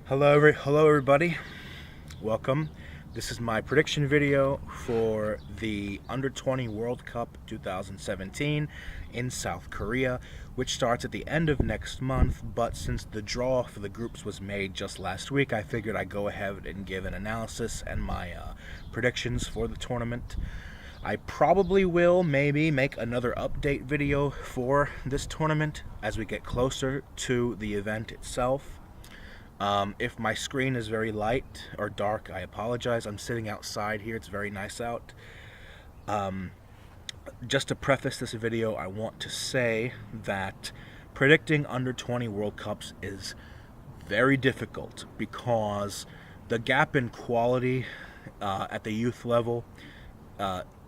Hello everybody. Welcome. This is my prediction video for the Under 20 World Cup 2017 in South Korea, which starts at the end of next month, but since the draw for the groups was made just last week, I figured I'd go ahead and give an analysis and my predictions for the tournament. I probably will maybe make another update video for this tournament as we get closer to the event itself. If my screen is very light or dark, I apologize. I'm sitting outside here. It's very nice out. Just to preface this video, I want to say that predicting under 20 World Cups is very difficult because the gap in quality at the youth level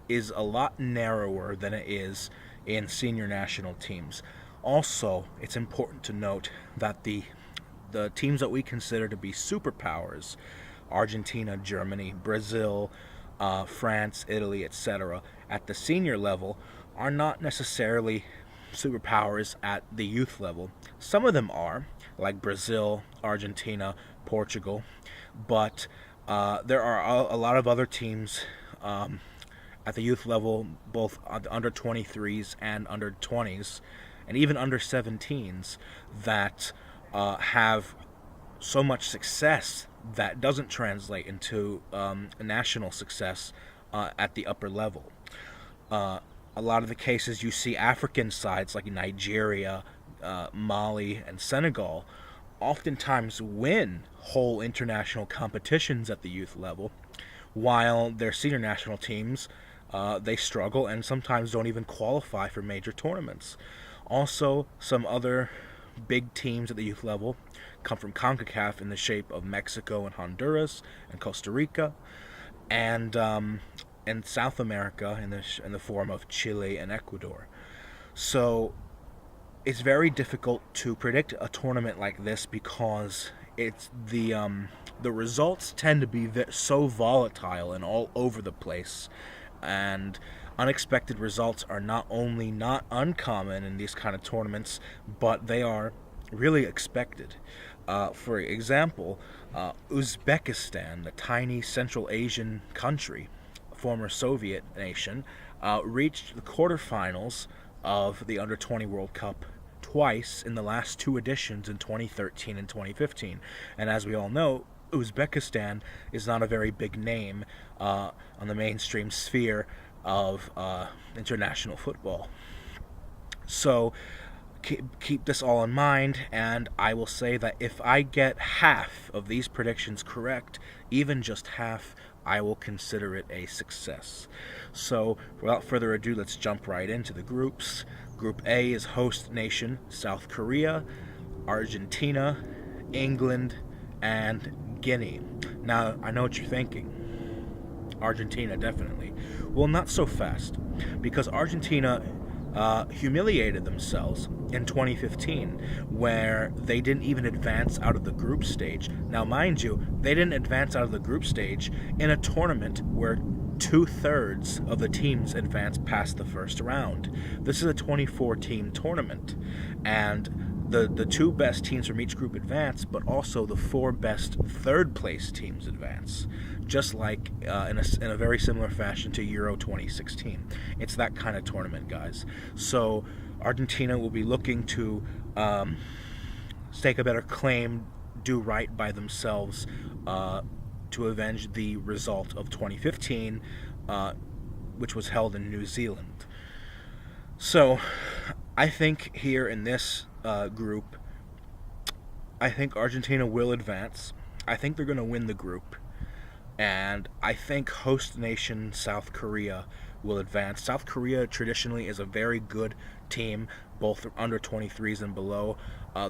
is a lot narrower than it is in senior national teams. Also, it's important to note that the teams that we consider to be superpowers, Argentina, Germany, Brazil, France, Italy, etc., at the senior level are not necessarily superpowers at the youth level. Some of them are, like Brazil, Argentina, Portugal, but there are a lot of other teams at the youth level, both under 23s and under 20s, and even under 17s, that have so much success that doesn't translate into national success at the upper level. A lot of the cases you see African sides like Nigeria, Mali, and Senegal oftentimes win whole international competitions at the youth level, while their senior national teams, they struggle and sometimes don't even qualify for major tournaments. Also, some other big teams at the youth level come from CONCACAF in the shape of Mexico and Honduras and Costa Rica, and South America in the form of Chile and Ecuador. So it's very difficult to predict a tournament like this because it's the results tend to be so volatile and all over the place, and unexpected results are not only not uncommon in these kind of tournaments, but they are really expected. For example, Uzbekistan, the tiny Central Asian country, former Soviet nation, reached the quarterfinals of the Under 20 World Cup twice in the last two editions in 2013 and 2015. And as we all know, Uzbekistan is not a very big name on the mainstream sphere of international football. So keep this all in mind, and I will say that if I get half of these predictions correct, even just half, I will consider it a success. So without further ado, let's jump right into the groups. Group A is host nation South Korea, Argentina, England, and Guinea. Now, I know what you're thinking. Argentina, definitely. Well, not so fast, because Argentina humiliated themselves in 2015, where they didn't even advance out of the group stage. Now, mind you, they didn't advance out of the group stage in a tournament where 2/3 of the teams advanced past the first round. This is a 24-team tournament, and the two best teams from each group advance, but also the four best third-place teams advance, just like in a very similar fashion to Euro 2016. It's that kind of tournament, guys. So Argentina will be looking to stake a better claim, do right by themselves, to avenge the result of 2015, which was held in New Zealand. So I think here in this group, I think Argentina will advance. I think they're going to win the group, and I think host nation South Korea will advance. South Korea traditionally is a very good team, both under 23s and below.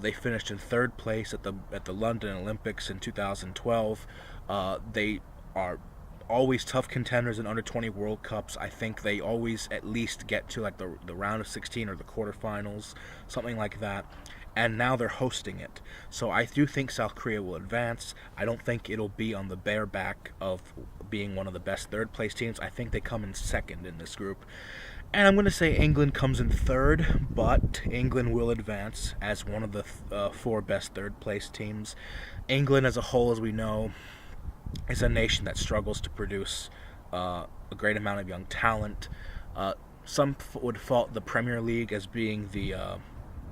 They finished in third place at the London Olympics in 2012. They are always tough contenders in under 20 World Cups. I think they always at least get to like the round of 16 or the quarterfinals, something like that. And now they're hosting it. So I do think South Korea will advance. I don't think it'll be on the bare back of being one of the best third place teams. I think they come in second in this group. And I'm going to say England comes in third, but England will advance as one of the four best third place teams. England as a whole, as we know, is a nation that struggles to produce a great amount of young talent. Some would fault the Premier League as being the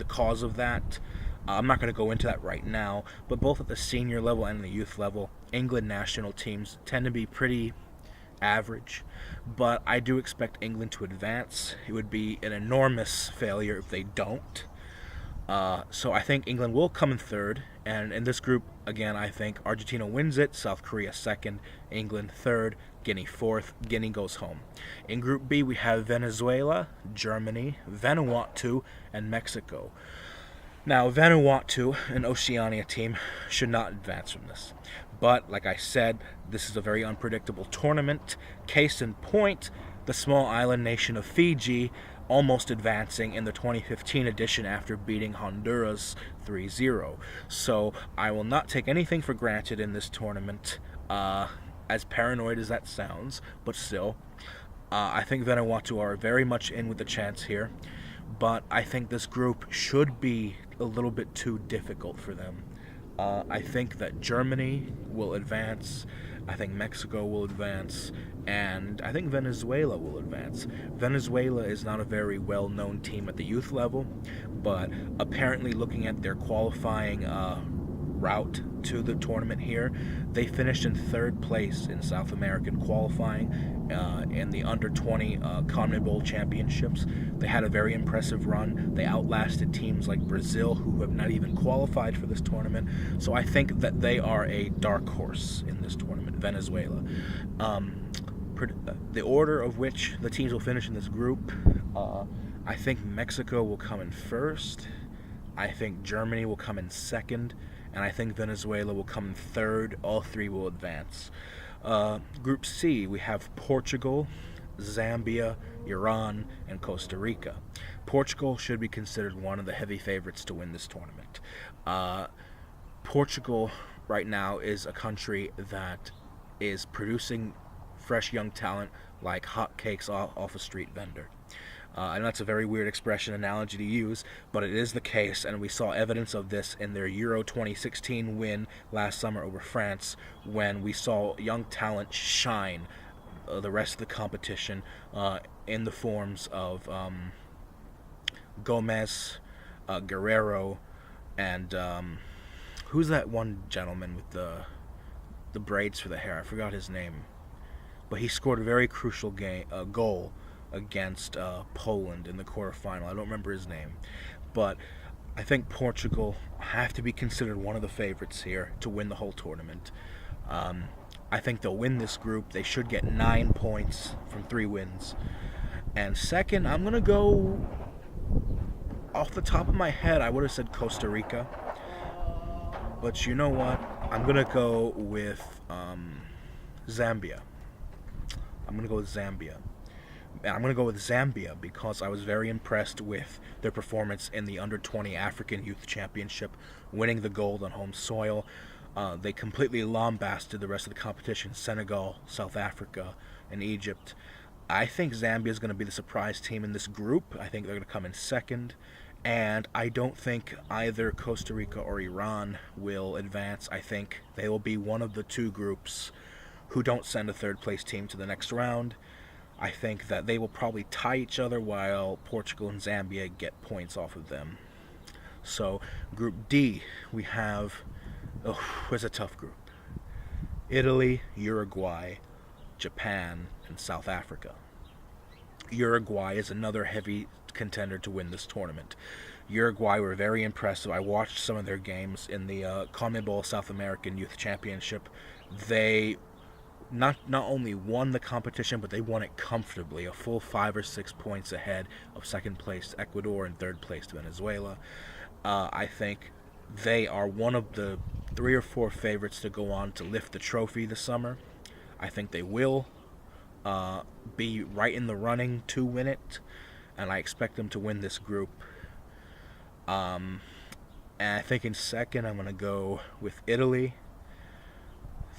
cause of that. I'm not going to go into that right now, but both at the senior level and the youth level, England national teams tend to be pretty average, but I do expect England to advance. It would be an enormous failure if they don't. So I think England will come in third, and in this group, again, I think Argentina wins it, South Korea second, England third, Guinea fourth, Guinea goes home. In Group B, we have Venezuela, Germany, Vanuatu, and Mexico. Now, Vanuatu, an Oceania team, should not advance from this. But, like I said, this is a very unpredictable tournament. Case in point, the small island nation of Fiji almost advancing in the 2015 edition after beating Honduras 3-0. So, I will not take anything for granted in this tournament, as paranoid as that sounds, but still. I think Vanuatu are very much in with a chance here, but I think this group should be a little bit too difficult for them. I think that Germany will advance, I think Mexico will advance, and I think Venezuela will advance. Venezuela is not a very well-known team at the youth level, but apparently looking at their qualifying route to the tournament here, they finished in third place in South American qualifying in the under-20 CONMEBOL championships. They had a very impressive run. They outlasted teams like Brazil, who have not even qualified for this tournament. So I think that they are a dark horse in this tournament, Venezuela. The order of which the teams will finish in this group, I think Mexico will come in first. I think Germany will come in second. And I think Venezuela will come in third. All three will advance. Group C, we have Portugal, Zambia, Iran, and Costa Rica. Portugal should be considered one of the heavy favorites to win this tournament. Portugal right now is a country that is producing fresh young talent like hotcakes off a street vendor. I know that's a very weird expression analogy to use, but it is the case, and we saw evidence of this in their Euro 2016 win last summer over France, when we saw young talent shine the rest of the competition in the forms of Gomez, Guerrero, and who's that one gentleman with the braids for the hair? I forgot his name, but he scored a very crucial goal against Poland in the quarterfinal. I don't remember his name, but I think Portugal have to be considered one of the favorites here to win the whole tournament. I think they'll win this group. They should get 9 points from 3 wins. And second, I'm going to go off the top of my head, I would have said Costa Rica. But you know what? I'm going to go with Zambia. I'm going to go with Zambia. And I'm going to go with Zambia because I was very impressed with their performance in the Under-20 African Youth Championship, winning the gold on home soil. They completely lambasted the rest of the competition, Senegal, South Africa, and Egypt. I think Zambia is going to be the surprise team in this group. I think they're going to come in second. And I don't think either Costa Rica or Iran will advance. I think they will be one of the two groups who don't send a third-place team to the next round. I think that they will probably tie each other while Portugal and Zambia get points off of them. So, Group D, we have... it's a tough group. Italy, Uruguay, Japan, and South Africa. Uruguay is another heavy contender to win this tournament. Uruguay were very impressive. I watched some of their games in the CONMEBOL South American Youth Championship. They not only won the competition, but they won it comfortably, a full 5 or 6 points ahead of second place Ecuador and third place Venezuela. I think they are one of the 3 or 4 favorites to go on to lift the trophy this summer. I think they will be right in the running to win it, and I expect them to win this group. And I think in second I'm going to go with Italy.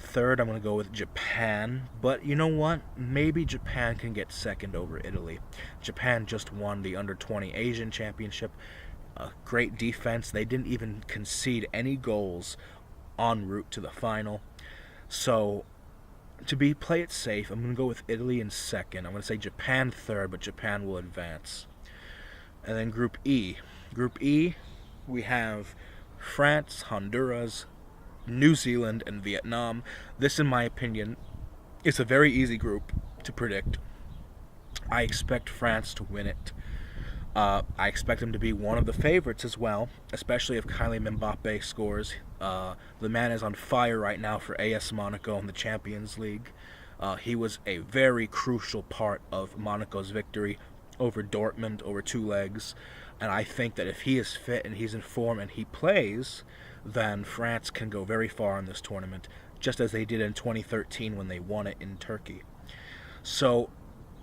Third, I'm going to go with Japan. But you know what? Maybe Japan can get second over Italy. Japan just won the Under-20 Asian Championship. A great defense. They didn't even concede any goals en route to the final. So, play it safe, I'm going to go with Italy in second. I'm going to say Japan third, but Japan will advance. And then Group E. Group E, we have France, Honduras, New Zealand, and Vietnam. This, in my opinion, is a very easy group to predict. I expect France to win it. I expect them to be one of the favorites as well, especially if Kylian Mbappe scores. The man is on fire right now for AS Monaco in the Champions League. He was a very crucial part of Monaco's victory over Dortmund over 2 legs. And I think that if he is fit and he's in form and he plays, then France can go very far in this tournament, just as they did in 2013 when they won it in Turkey. So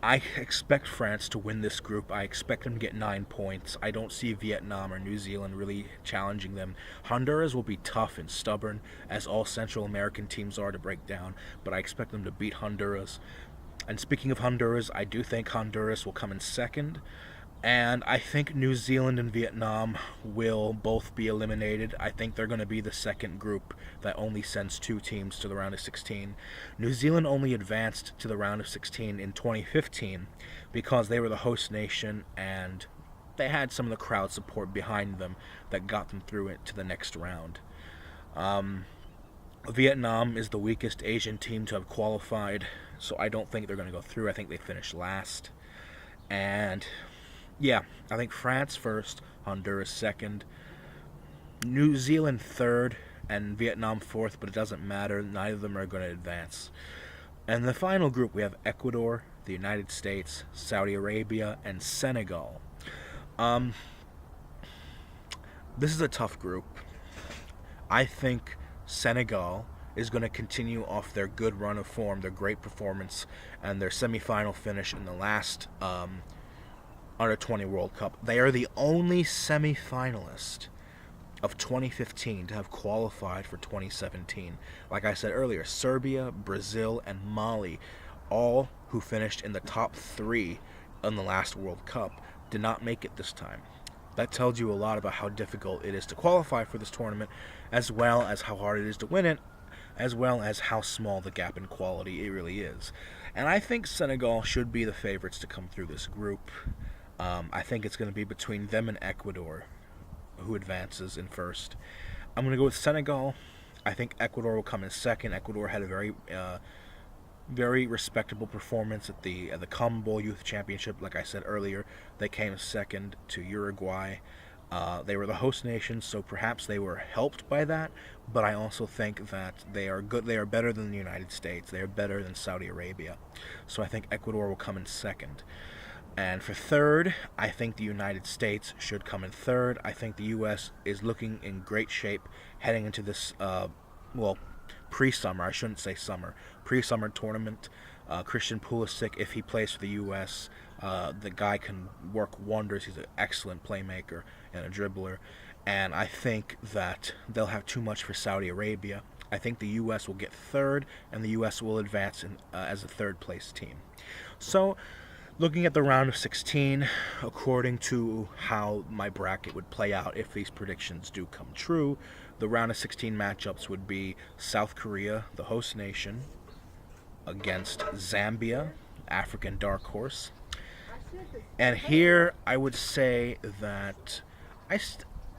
I expect France to win this group. I expect them to get 9 points. I don't see Vietnam or New Zealand really challenging them. Honduras will be tough and stubborn, as all Central American teams are, to break down, but I expect them to beat Honduras. And speaking of Honduras, I do think Honduras will come in second. And I think New Zealand and Vietnam will both be eliminated. I think they're going to be the second group that only sends 2 teams to the round of 16. New Zealand only advanced to the round of 16 in 2015 because they were the host nation and they had some of the crowd support behind them that got them through it to the next round. Vietnam is the weakest Asian team to have qualified, so I don't think they're going to go through. I think they finished last. And yeah, I think France first, Honduras second, New Zealand third, and Vietnam fourth, but it doesn't matter. Neither of them are going to advance. And the final group, we have Ecuador, the United States, Saudi Arabia, and Senegal. This is a tough group. I think Senegal is going to continue off their good run of form, their great performance, and their semifinal finish in the last Under-20 World Cup. They are the only semi-finalist of 2015 to have qualified for 2017. Like I said earlier, Serbia, Brazil, and Mali, all who finished in the top 3 in the last World Cup, did not make it this time. That tells you a lot about how difficult it is to qualify for this tournament, as well as how hard it is to win it, as well as how small the gap in quality it really is. And I think Senegal should be the favorites to come through this group. I think it's going to be between them and Ecuador, who advances in first. I'm going to go with Senegal. I think Ecuador will come in second. Ecuador had a very respectable performance at the CONMEBOL Youth Championship. Like I said earlier, they came second to Uruguay. They were the host nation, so perhaps they were helped by that, but I also think that they are good. They are better than the United States. They are better than Saudi Arabia. So I think Ecuador will come in second. And for third, I think the United States should come in third. I think the U.S. is looking in great shape heading into this, pre-summer, I shouldn't say summer, pre-summer tournament. Christian Pulisic, if he plays for the U.S., the guy can work wonders. He's an excellent playmaker and a dribbler. And I think that they'll have too much for Saudi Arabia. I think the U.S. will get third, and the U.S. will advance as a third-place team. So, looking at the round of 16, according to how my bracket would play out if these predictions do come true, the round of 16 matchups would be South Korea, the host nation, against Zambia, African dark horse. And here I would say that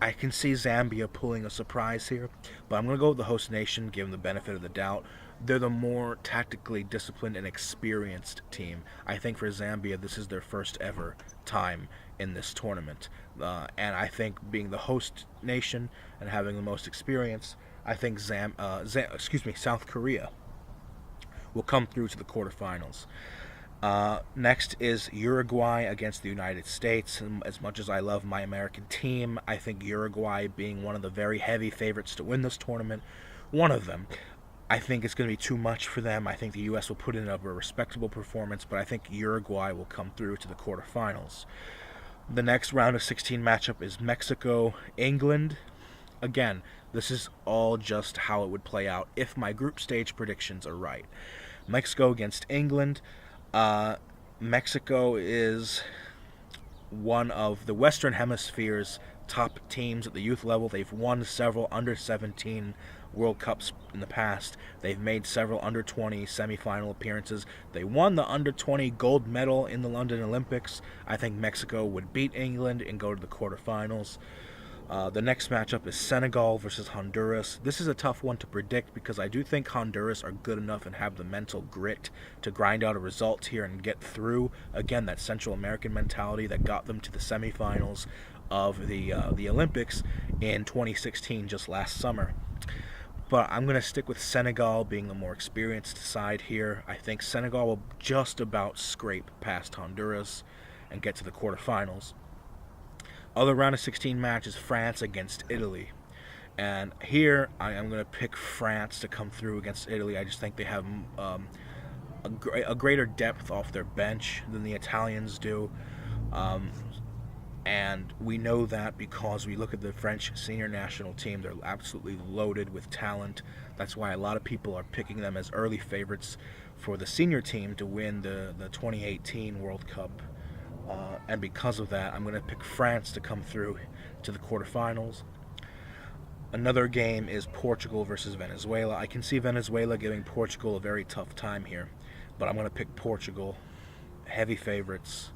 I can see Zambia pulling a surprise here, but I'm going to go with the host nation, give them the benefit of the doubt. They're the more tactically disciplined and experienced team. I think for Zambia, this is their first ever time in this tournament. And I think being the host nation and having the most experience, I think South Korea will come through to the quarterfinals. Next is Uruguay against the United States. And as much as I love my American team, I think Uruguay, being one of the very heavy favorites to win this tournament, one of them, I think it's going to be too much for them. I think the U.S. will put in a respectable performance, but I think Uruguay will come through to the quarterfinals. The next round of 16 matchup is Mexico, England. Again, This is all just how it would play out if my group stage predictions are right. Mexico against England. Mexico is one of the Western Hemisphere's top teams at the youth level. They've won several under 17 World Cups in the past. They've made several under 20 semifinal appearances. They won the under 20 gold medal in the London Olympics. I think Mexico would beat England and go to the quarterfinals. The next matchup is Senegal versus Honduras. This is a tough one to predict because I do think Honduras are good enough and have the mental grit to grind out a result here and get through. Again, that Central American mentality that got them to the semifinals of the Olympics in 2016, just last summer. But I'm going to stick with Senegal being the more experienced side here. I think Senegal will just about scrape past Honduras and get to the quarterfinals. Other round of 16 match is France against Italy. And here I am going to pick France to come through against Italy. I just think they have a greater depth off their bench than the Italians do. And we know that because we look at the French senior national team. They're absolutely loaded with talent. That's why a lot of people are picking them as early favorites for the senior team to win the 2018 World Cup. And because of that, I'm going to pick France to come through to the quarterfinals. Another game is Portugal versus Venezuela. I can see Venezuela giving Portugal a very tough time here, but I'm going to pick Portugal. Heavy favorites,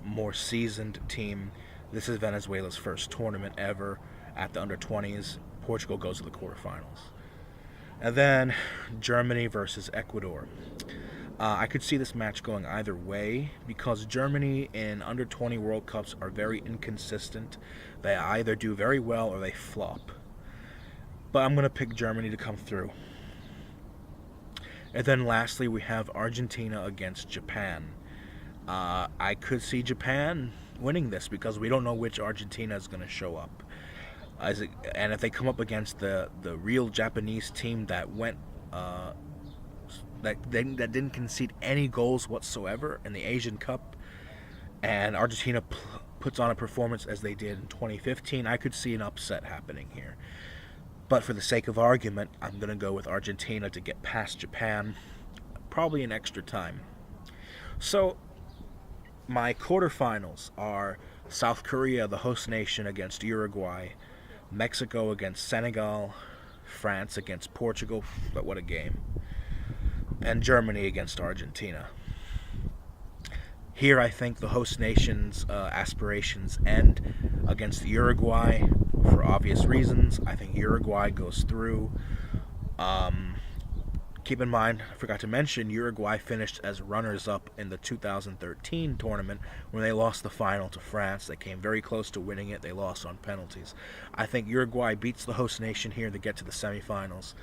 more seasoned team. This is Venezuela's first tournament ever at the under-20s. Portugal goes to the quarterfinals. And then Germany versus Ecuador. I could see this match going either way because Germany in under-20 World Cups are very inconsistent. They either do very well or they flop. But I'm going to pick Germany to come through. And then lastly, we have Argentina against Japan. I could see Japan winning this because we don't know which Argentina is going to show up. And if they come up against the real Japanese team that went... that didn't concede any goals whatsoever in the Asian Cup, and Argentina puts on a performance as they did in 2015, I could see an upset happening here. But for the sake of argument, I'm going to go with Argentina to get past Japan, probably in extra time. So, my quarterfinals are South Korea, the host nation, against Uruguay, Mexico against Senegal, France against Portugal, but what a game, and Germany against Argentina. Here I think the host nation's aspirations end against Uruguay for obvious reasons. I think Uruguay goes through. Keep in mind, I forgot to mention, Uruguay finished as runners-up in the 2013 tournament when they lost the final to France. They came very close to winning it. They lost on penalties. I think Uruguay beats the host nation here to get to the semifinals.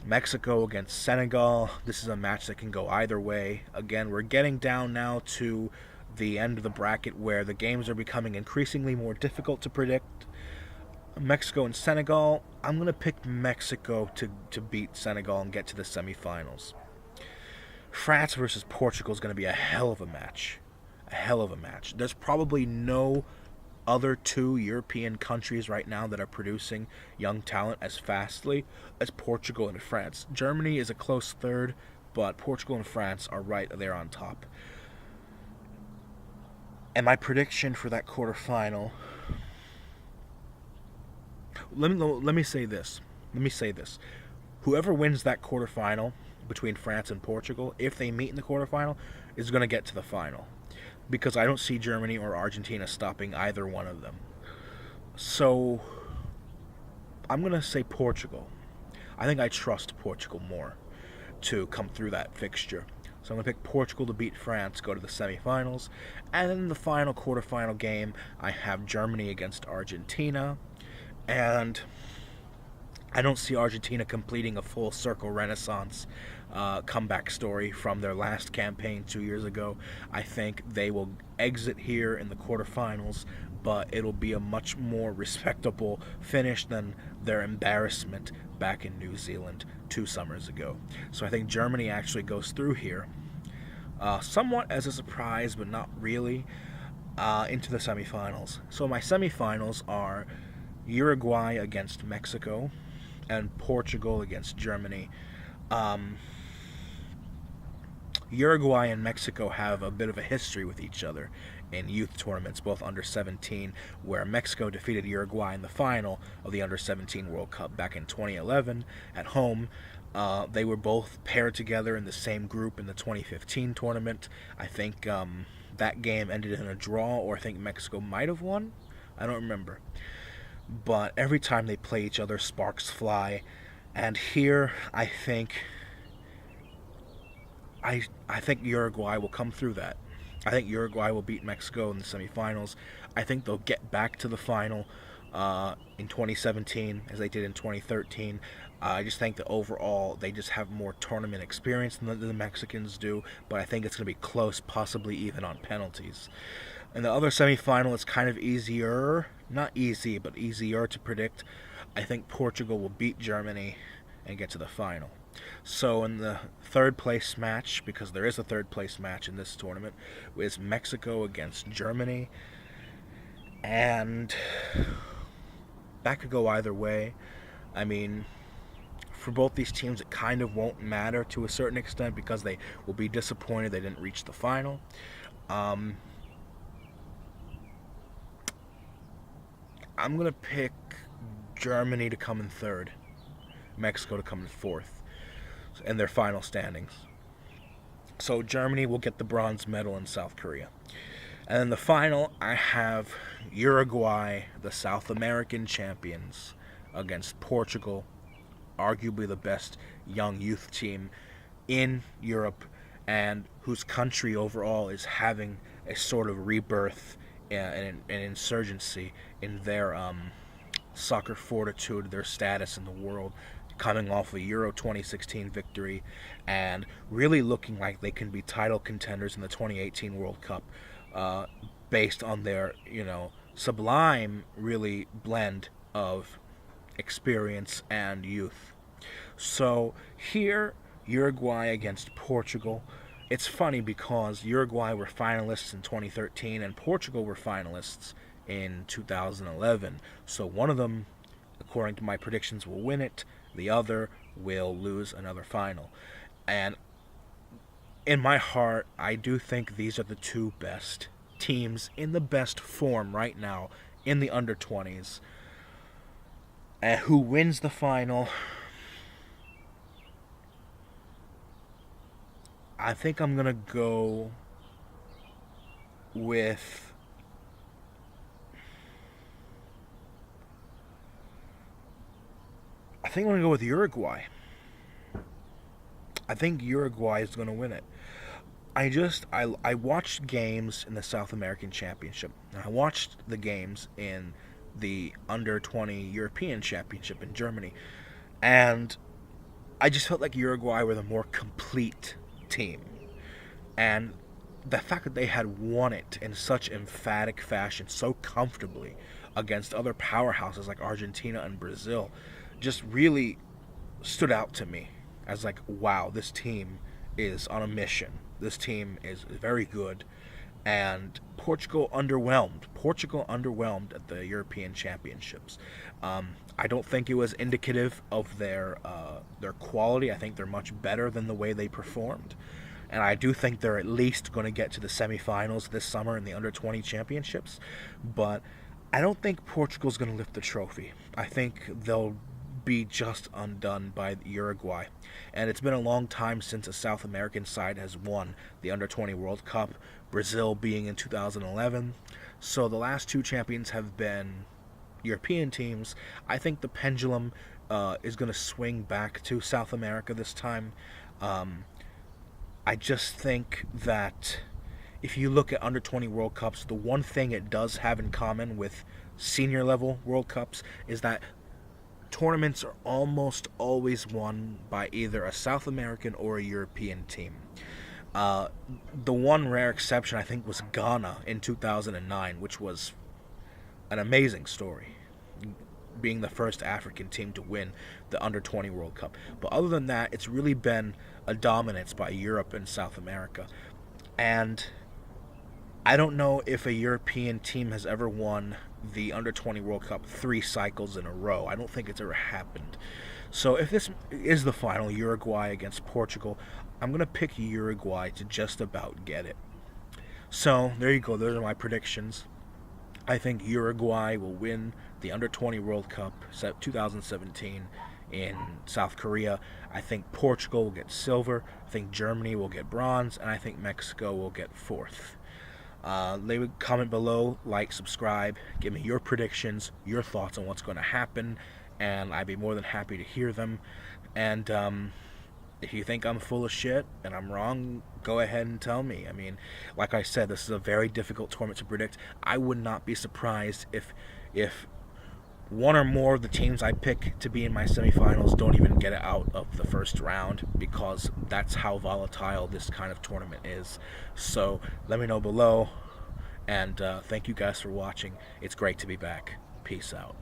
Mexico against Senegal. This is a match that can go either way. Again, we're getting down now to the end of the bracket where the games are becoming increasingly more difficult to predict. Mexico and Senegal. I'm going to pick Mexico to beat Senegal and get to the semifinals. France versus Portugal is going to be a hell of a match. A hell of a match. There's probably no other two European countries right now that are producing young talent as fastly as Portugal and France. Germany is a close third, but Portugal and France are right there on top. And my prediction for that quarterfinal... Let me say this. Whoever wins that quarterfinal between France and Portugal, if they meet in the quarterfinal, is going to get to the final. Because I don't see Germany or Argentina stopping either one of them. So, I'm going to say Portugal. I think I trust Portugal more to come through that fixture. So I'm going to pick Portugal to beat France, go to the semifinals. And in the final quarterfinal game, I have Germany against Argentina. And I don't see Argentina completing a full circle renaissance comeback story from their last campaign 2 years ago. I think they will exit here in the quarterfinals, but it'll be a much more respectable finish than their embarrassment back in New Zealand 2 summers ago. So I think Germany actually goes through here, somewhat as a surprise, but not really, into the semifinals. So my semifinals are Uruguay against Mexico, and Portugal against Germany. Um, Uruguay and Mexico have a bit of a history with each other in youth tournaments, both under 17, where Mexico defeated Uruguay in the final of the under 17 World Cup back in 2011 at home. They were both paired together in the same group in the 2015 tournament. I think that game ended in a draw, or I think Mexico might have won. I don't remember. But every time they play each other, sparks fly. And here, I think Uruguay will come through that. I think Uruguay will beat Mexico in the semifinals. I think they'll get back to the final in 2017 as they did in 2013. I just think that overall they just have more tournament experience than the Mexicans do, but I think it's going to be close, possibly even on penalties. In the other semifinal, it's kind of easier, not easy, but easier to predict. I think Portugal will beat Germany and get to the final. So in the third place match, because there is a third place match in this tournament, is Mexico against Germany. And that could go either way. I mean, for both these teams, it kind of won't matter to a certain extent because they will be disappointed they didn't reach the final. I'm going to pick Germany to come in third, Mexico to come in fourth in their final standings. So Germany will get the bronze medal in South Korea. And in the final, I have Uruguay, the South American champions, against Portugal, arguably the best young youth team in Europe, and whose country overall is having a sort of rebirth and an insurgency in their soccer fortitude, their status in the world, coming off a Euro 2016 victory and really looking like they can be title contenders in the 2018 World Cup, based on their, sublime, really, blend of experience and youth. So here, Uruguay against Portugal. It's funny because Uruguay were finalists in 2013 and Portugal were finalists in 2011. So one of them, according to my predictions, will win it. The other will lose another final. And in my heart, I do think these are the two best teams in the best form right now in the under 20s. And who wins the final? I think I'm going to go with Uruguay. I think Uruguay is going to win it. I watched games in the South American Championship. I watched the games in the Under 20 European Championship in Germany. And I just felt like Uruguay were the more complete team. And the fact that they had won it in such emphatic fashion, so comfortably, against other powerhouses like Argentina and Brazil, just really stood out to me as like, wow, this team is on a mission. This team is very good. And Portugal underwhelmed. Portugal underwhelmed at the European Championships. I don't think it was indicative of their quality. I think they're much better than the way they performed. And I do think they're at least going to get to the semifinals this summer in the Under 20 Championships. But I don't think Portugal's going to lift the trophy. I think they'll be just undone by Uruguay. And it's been a long time since a South American side has won the Under 20 World Cup, Brazil being in 2011. So the last two champions have been European teams. I think the pendulum is going to swing back to South America this time. I just think that if you look at Under 20 World Cups, the one thing it does have in common with senior level World Cups is that tournaments are almost always won by either a South American or a European team. The one rare exception, I think, was Ghana in 2009, which was an amazing story, being the first African team to win the Under 20 World Cup. But other than that, it's really been a dominance by Europe and South America. And I don't know if a European team has ever won the Under-20 World Cup 3 cycles in a row. I don't think it's ever happened. So if this is the final, Uruguay against Portugal, I'm going to pick Uruguay to just about get it. So there you go. Those are my predictions. I think Uruguay will win the Under-20 World Cup 2017 in South Korea. I think Portugal will get silver. I think Germany will get bronze. And I think Mexico will get fourth. Leave a comment below, like, subscribe, give me your predictions, your thoughts on what's going to happen, and I'd be more than happy to hear them. And if you think I'm full of shit and I'm wrong, go ahead and tell me. I mean, like I said, this is a very difficult tournament to predict. I would not be surprised if one or more of the teams I pick to be in my semifinals don't even get it out of the first round, because that's how volatile this kind of tournament is. So let me know below, and thank you guys for watching. It's great to be back. Peace out.